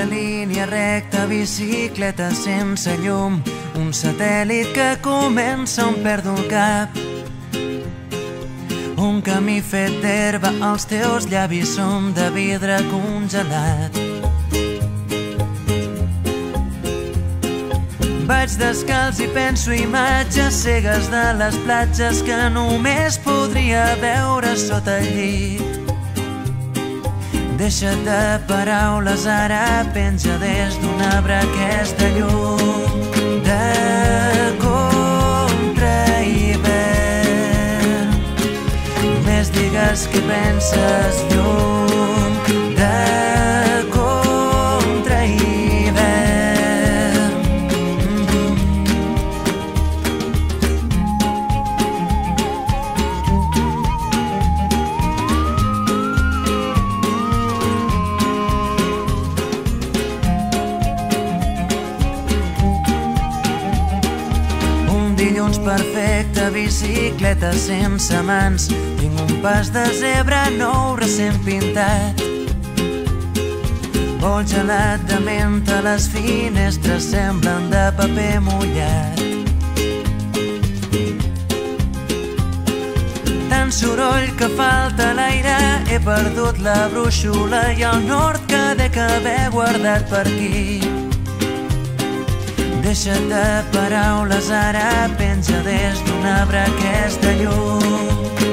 la línia recta, bicicleta sense llum, un satèl·lit que comença on perdo el cap. Un camí fet d'herba, els teus llavis són de vidre congelat. Vaig descalç i penso imatges cegues de les platges que només podria veure sota el llit. Deixa't de paraules, ara penja des d'un arbre aquesta llum de contrahivern. Només digues què penses, llum de dilluns perfecte, bicicleta sense mans, tinc un pas de zebra nou recent pintat. Vol gelat de menta, les finestres semblen de paper mullat. Tant soroll que falta l'aire, he perdut la brúixola i el nord que dec haver guardat per aquí. Deixa't de paraules, ara penja des d'un arbre aquesta llum